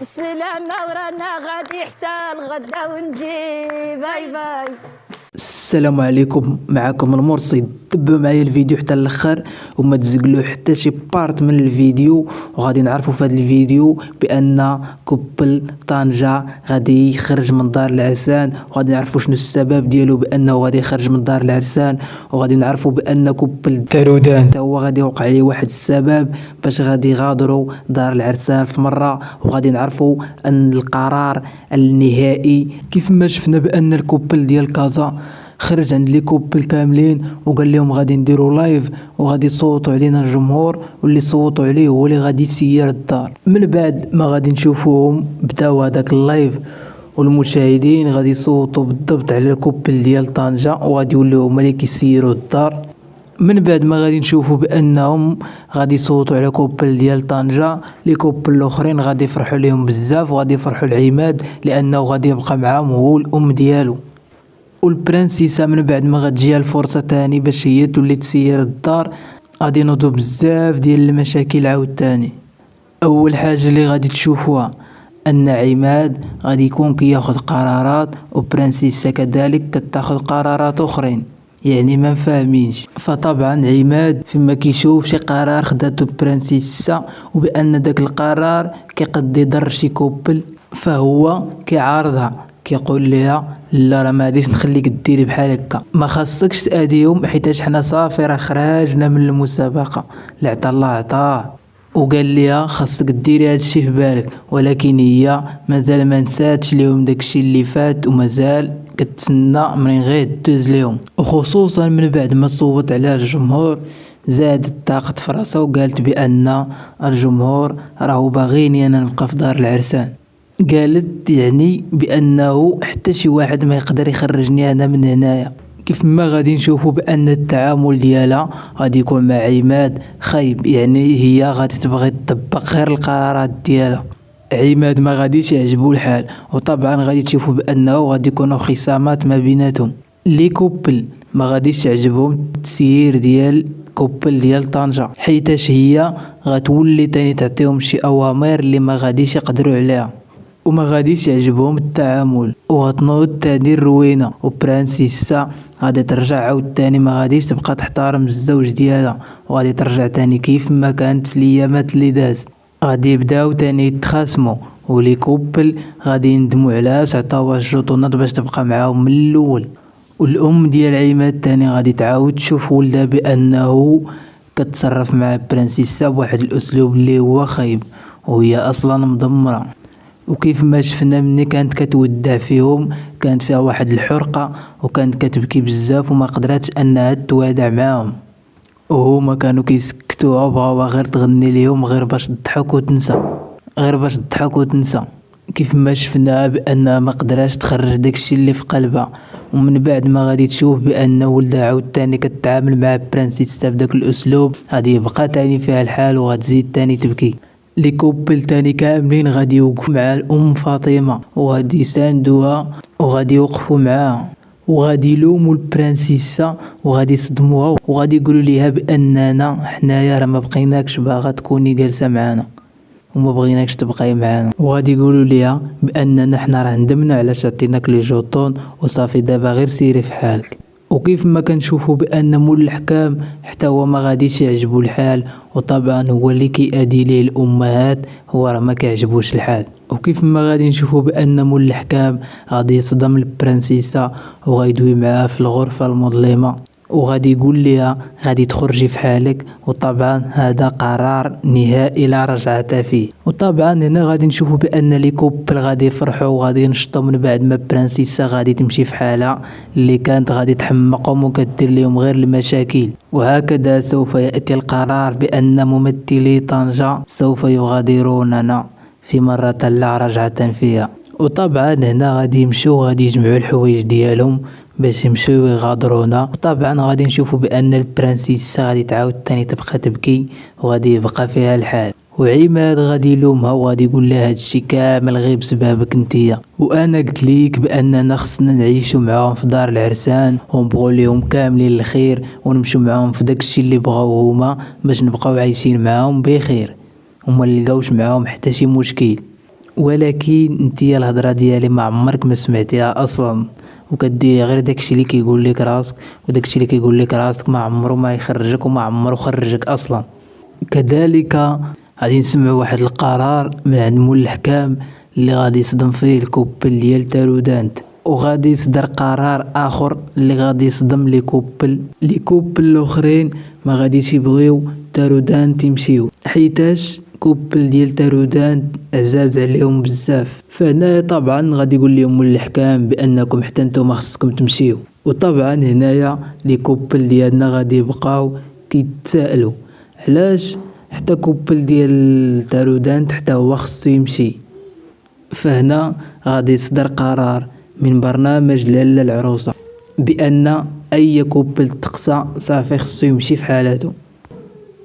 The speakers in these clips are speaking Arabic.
بالسلامة ورانا غادي حتى الغدا ونجي. باي باي. السلام عليكم، معكم المرصد. تبعوا معايا الفيديو حتى الاخر وما تزقلوا حتى شي بارت من الفيديو، وغادي نعرفوا في هذا الفيديو بان كوبل طنجة غادي يخرج من دار العرسان، وغادي نعرفوا شنو السبب ديالو بانه غادي يخرج من دار العرسان، وغادي نعرفوا بان كوبل تارودان حتى هو غادي يوقع عليه واحد السبب باش غادي يغادروا دار العرسان في مره، وغادي نعرفوا ان القرار النهائي كيف ما شفنا بان الكوبل ديال كازا خرج عند لي كوبل كاملين وقال لهم غادي نديروا لايف وغادي يصوتوا علينا الجمهور، واللي صوتوا عليه هو اللي غادي يسير الدار. من بعد ما غادي نشوفوهم بداو هذاك اللايف، والمشاهدين غادي يصوتوا بالضبط على الكوبل ديال طنجة وغادي يوليو هما اللي كيسيروا الدار. من بعد ما غادي نشوفوا بانهم غادي يصوتوا على كوبل ديال طنجة، لي كوبل الاخرين غادي يفرحوا لهم بزاف وغادي يفرحوا لعماد لانه غادي يبقى معاهم هو الام ديالو. والبرنسيسة من بعد ما غتجيها الفرصة تاني باش هي تولي تسير الدار، غادي ينوضوا بزاف ديال المشاكل عاوتاني. اول حاجة اللي غادي تشوفوها ان عماد غادي يكون كياخذ قرارات وبرنسيسة كذلك كتاخذ قرارات اخرين، يعني ما فاهمينش. فطبعا عماد فيما كيشوف شي قرار خداتو برنسيسة وبان داك القرار كيقد يضر شي كوبل، فهو كيعارضها كيقول لها لا راه ما غاديش نخليك ديري بحال هكا، ما خاصكش تأذيهم حيتاش حنا صافي راه خرجنا من المسابقه اللي عطا الله عطاه. وقال لها خاصك ديري هادشي في بالك، ولكن هي مازال ما نساتش ليهم داكشي اللي فات ومازال كتسنى من غير دوز ليهم. وخصوصا من بعد ما صوت على الجمهور زادت طاقت في راسها وقالت بان الجمهور راهو باغيني انا نبقى في دار العرسان. قالت يعني بانه حتى شي واحد ما يقدر يخرجني انا من هنايا. كيف ما غادي نشوفوا بان التعامل ديالها غادي يكون مع عماد خايب، يعني هي غادي تبغي تطبق غير القرارات ديالها. عماد ما غاديش يعجبو الحال، وطبعا غادي تشوفوا بانه غادي يكونوا خصامات ما بيناتهم. لي كوبل ما غاديش يعجبهم التسيير ديال كوبل ديال طنجة، حيتاش هي غتولي تاني تعطيهم شي اوامر اللي ما غاديش يقدروا عليها، وما غاديش يعجبهم التعامل، وغتنوض تاني الروينه. وبرانسيسا غادي ترجع عاود تاني ما غاديش تبقى تحترم الزوج ديالها، وغادي ترجع تاني كيف ما كانت في الايامات اللي دازت. غادي يبداو تاني يتخاصموا، ولي كوبل غادي يندموا علاش عطاوها الجوطونات باش تبقى معاهم من الاول. والام ديال عماد تاني غادي تعاود تشوف ولدها بانه كتصرف مع برانسيسا بواحد الاسلوب اللي هو خايب وهي اصلا مدمره. وكيف ما شفنا مني كانت كتودع فيهم، كانت فيها واحد الحرقة وكانت كتبكي بزاف وما قدراتش انها توادع معاهم، وهما كانوا كيسكتوها وبغاوها غير تغني ليهم غير باش تضحك وتنسى. كيف ما شفنا بانها ما قدراتش تخرج داكشي اللي في قلبها. ومن بعد ما غادي تشوف بان ولدها عاود تاني كتعامل مع برانسيسا بداك الاسلوب، غادي يبقى تاني فيها الحال وغتزيد تاني تبكي. لي كوبل تاني كاملين غادي يوقفوا مع الام فاطمه وغادي يساندوها وغادي يوقفوا معاها، وغادي يلوموا البرانسيسا وغادي يصدموها وغادي يقولوا ليها باننا حنايا راه ما بقيناكش باغا تكوني جالسه معانا وما بغيناكش تبقاي معانا، وغادي يقولوا ليها باننا حنا راه ندمنا علاش عطيناك لي جوطون وصافي دابا غير سيري في حالك. وكيف ما كنشوفوا بان مول الحكام حتى هو ما غاديش يعجبو الحال، وطبعا هو اللي كيأدي ليه الامهات هو راه ما كيعجبوش الحال. وكيف ما غادي نشوفوا بان مول الحكام غادي يصدم البرنسيسة وغيدوي معاها في الغرفة المظلمة وغادي يقول ليها غادي تخرجي في حالك، وطبعا هذا قرار نهائي لا رجعة فيه. وطبعا هنا غادي نشوفوا بان لي كوبل غادي يفرحوا وغادي ينشطوا من بعد ما برانسيسا غادي تمشي في حالها اللي كانت غادي تحمقهم وكدير لهم غير المشاكل. وهكذا سوف يأتي القرار بان ممثلي طنجة سوف يغادروننا في مرة لا رجعة فيها. وطبعا هنا غادي يمشوا غادي يجمعوا الحوايج ديالهم باش يمشيو يغادرونا. طبعا غادي نشوفوا بان البرانسيسة غادي تعاود تاني تبقى تبكي وغادي يبقى فيها الحال، وعماد غادي يلومها وغادي يقول لها هادشي كامل غير بسببك نتيا، وانا قلت ليك باننا خصنا نعيشوا معاهم في دار العرسان ونبغوا ليهم كاملين الخير ونمشوا معاهم في داكشي اللي بغاو هما باش نبقاو عايشين معاهم بخير وما نلقاوش معاهم حتى شي مشكل. ولكن انتيا الهضره ديالي ما عمرك ما سمعتيها اصلا، وكديري غير داكشي اللي كيقول لك راسك، وداكشي اللي كيقول لك راسك ما عمرو ما يخرجك وما عمرو خرجك اصلا. كذلك غادي نسمعوا واحد القرار من عند مول الحكام اللي غادي يصدم فيه الكوبل ديال تارودانت، وغادي يصدر قرار اخر اللي غادي يصدم لي كوبل الاخرين ما غاديش يبغيو تارودانت يمشيو، حيتاش كوبل ديال تارودانت عزاز عليهم بزاف. فهنا طبعا غادي يقول لهم مول الحكام بانكم حتى نتوما خصكم تمشيو. وطبعا هنايا لي كوبل ديالنا غادي يبقاو كيتسائلوا علاش حتى كوبل ديال تارودانت حتى هو خصو يمشي. فهنا غادي يصدر قرار من برنامج لاله العروسه بان اي كوبل تقصى صافي خصو يمشي في حالته،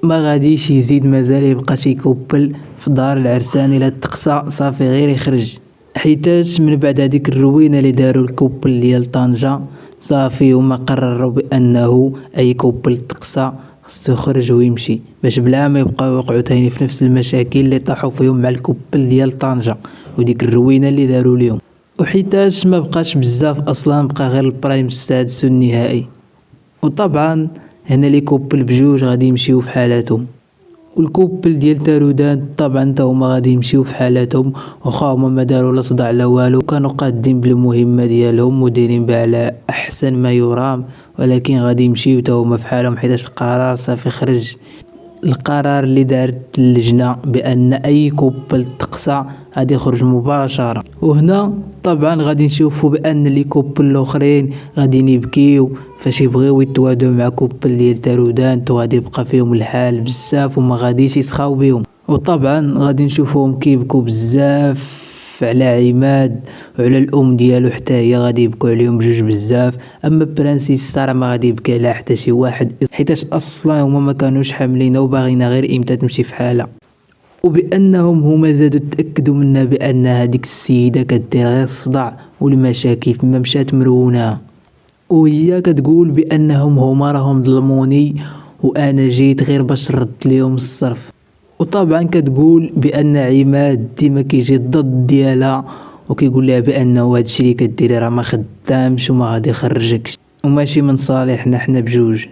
ما غاديش يزيد مازال يبقى شي كوبل في دار العرسان الا تقصى صافي غير يخرج، حيتاش من بعد هذيك الروينه اللي داروا الكوبل ديال طنجة صافي هما قرروا بانه اي كوبل تقصى خصو يخرج ويمشي، باش بلا ما يبقاو يوقعوا تاني في نفس المشاكل اللي طاحوا فيهم مع الكوبل ديال طنجة وديك الروينه اللي داروا ليهم. وحيتاش ما بقاش بزاف اصلا، بقى غير البرايم السادس والنهائي. وطبعا هنا لي كوبل بجوج غادي يمشيو في حالاتهم، والكوبل ديال تارودانت طبعا تا هما غادي يمشيو في حالاتهم، واخا هما ما داروا لا صداع لا والو، كانوا قادين بالمهمه ديالهم ودايرين بها على احسن ما يرام، ولكن غادي يمشيو تا هما في حالهم حيتاش القرار صافي خرج. القرار اللي دارت اللجنه بان اي كوبل تقصى غادي يخرج مباشره. وهنا طبعا غادي نشوفوا بان لي كوبل الاخرين غادي يبكيو فاش يبغيو يتوادوا مع كوبل ديال تارودانت، وغادي يبقى فيهم الحال بزاف وما غاديش يسخاو بهم. وطبعا غادي نشوفوهم كيبكوا بزاف على عماد وعلى الام ديالو، حتى هي غادي يبكوا عليهم بجوج بزاف. اما برانسيس ساره ما غادي يبكي عليها حتى شي واحد، حيتاش اصلا هما ما كانوش حاملينها وباغينا غير امتى تمشي في حالها. وبانهم هما زادوا تاكدوا منها بان هذيك السيده كدير غير الصداع والمشاكل فما مشات مرونها، وهي كتقول بانهم هما راهم ظلموني وانا جيت غير باش نرد ليهم الصرف. وطبعا كتقول بان عماد ديما كيجي ضد ديالها وكيقول لها بانه هادشي اللي كديري راه ما خدامش وما غادي يخرجكش وماشي من صالحنا حنا بجوج.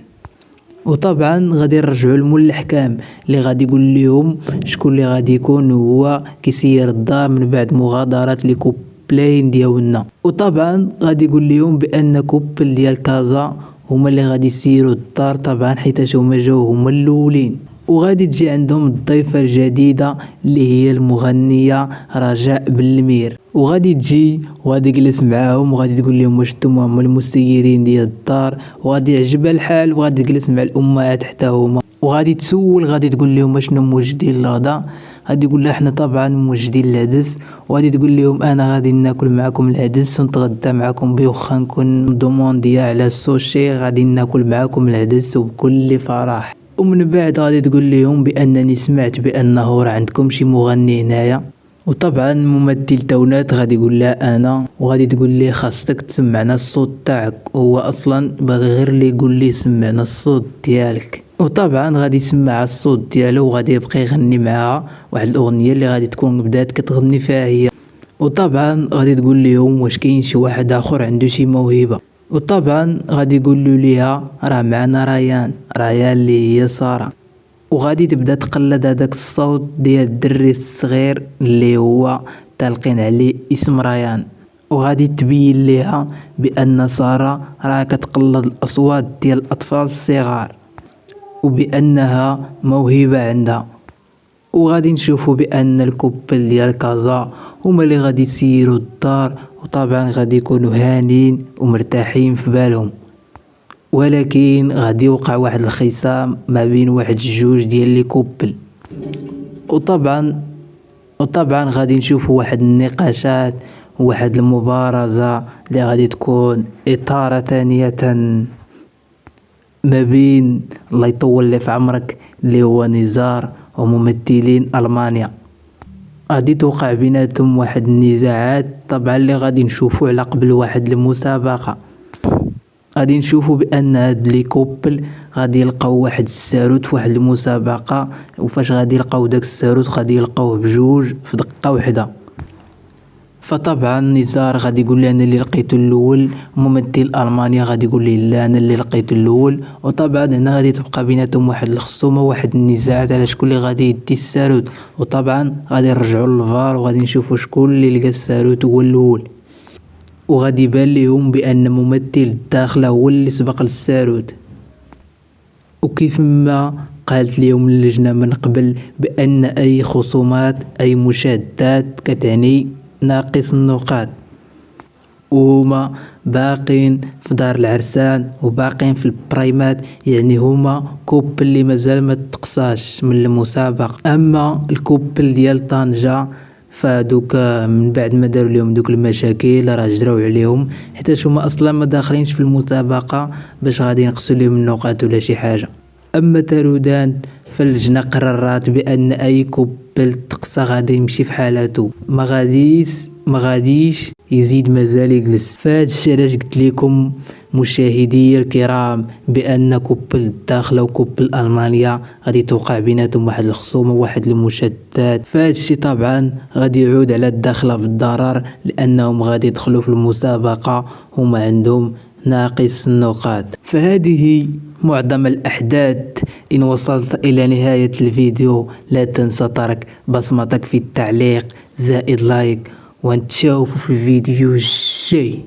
وطبعا غادي نرجعوا لمول الحكام اللي غادي يقول لهم شكون اللي غادي يكون هو كيسير الدار من بعد مغادرات لي كوبلين ديالنا. وطبعا غادي يقول لهم بان كوبل ديال كازا هما اللي غادي يسيروا الدار طبعا حيتاش هما جاو هما الاولين. وغادي تجي عندهم الضيفة الجديدة اللي هي المغنية رجاء بالمير، وغادي تجي وغادي تجلس معاهم وغادي تقول لهم واش نتوما هما المسيرين ديال الدار، وغادي يعجبها الحال وغادي تجلس مع الامهات حتى هما وغادي تسول، غادي تقول لهم شنو موجدين للغدا، غادي يقول لها حنا طبعا موجدين العدس، وغادي تقول لهم انا غادي ناكل معكم العدس ونتغدى معكم به واخا نكون دومونديا على السوشي، غادي ناكل معكم العدس وبكل فرح. ومن بعد غادي تقول لهم بانني سمعت بانه راه عندكم شي مغني هنايا، وطبعا ممثل تونات غادي يقول لها انا، وغادي تقول لي خاصك تسمعنا الصوت تاعك، هو اصلا باغي غير اللي يقول لي سمعنا الصوت ديالك. وطبعا غادي يسمع الصوت ديالو وغادي يبقى يغني معها واحد الاغنيه اللي غادي تكون بدات كتغني فيها هي. وطبعا غادي تقول لهم واش كاين شي واحد اخر عنده شي موهبه، وطبعا غادي يقولوا ليها راه معنا ريان اللي هي ساره، وغادي تبدا تقلد هذاك الصوت ديال الدري الصغير اللي هو طالقين عليه اسم ريان، وغادي تبين ليها بان ساره راه كتقلد الاصوات ديال الاطفال الصغار وبانها موهبه عندها. وغادي نشوفوا بان الكوبل ديال كازا هما اللي غادي يسيروا الدار، وطبعا غادي يكونوا هانين ومرتاحين في بالهم، ولكن غادي يوقع واحد الخصام ما بين واحد الجوج ديال لي كوبل. وطبعا غادي نشوفوا واحد النقاشات وواحد المبارزة اللي غادي تكون اطارة ثانية ما بين الله يطول لي في عمرك اللي هو نزار وممثلين ألمانيا. غادي توقع بيناتهم واحد النزاعات طبعا اللي غادي نشوفوا على قبل واحد المسابقة. غادي نشوفوا بان هاد لي كوبل غادي يلقاو واحد الساروت في واحد المسابقة، وفاش غادي يلقاو داك الساروت غادي يلقاوه بجوج في دقة وحدة. فطبعا نزار غادي يقول لي انا اللي لقيته الاول، ممثل المانيا غادي يقول لي لا انا اللي لقيته الاول. وطبعا هنا غادي تبقى بيناتهم واحد الخصومه، واحد النزاعات على شكون اللي غادي يدي الساروت. وطبعا غادي نرجعوا للفار وغادي نشوفوا شكون اللي لقى الساروت هو الاول، وغادي يبان ليهم بان ممثل الداخله هو اللي سبق للساروت. وكيف ما قالت ليهم اللجنة من قبل بأن أي خصومات أي مشادات كتعني ناقص النقاط، وهما باقين في دار العرسان وباقين في البرايمات، يعني هما كوبل اللي مازال ما تقصاش من المسابقة. أما الكوبل ديال طنجة فدوك من بعد ما داروا لهم دوك المشاكل راه جراو عليهم، حيتاش هما اصلا ما داخلينش في المسابقة باش غادي ينقصوا لهم النقاط ولا شي حاجة. اما تارودان فاللجنة قررت بان اي كوبل تقصى غادي يمشي في حالته، ما غاديش يزيد مازال يجلس. فهاد الشي علاش قلت لكم مشاهدي الكرام بان كوبل الداخله وكوبل المانيا غادي توقع بيناتهم واحد الخصومه واحد المشادات. فهاد الشي طبعا غادي يعود على الداخله بالضرر، لانهم غادي يدخلوا في المسابقه هما عندهم ناقص النقاط. فهذه معظم الأحداث. إن وصلت إلى نهاية الفيديو لا تنسى ترك بصمتك في التعليق زائد لايك، ونتشوف في الفيديو الجاي.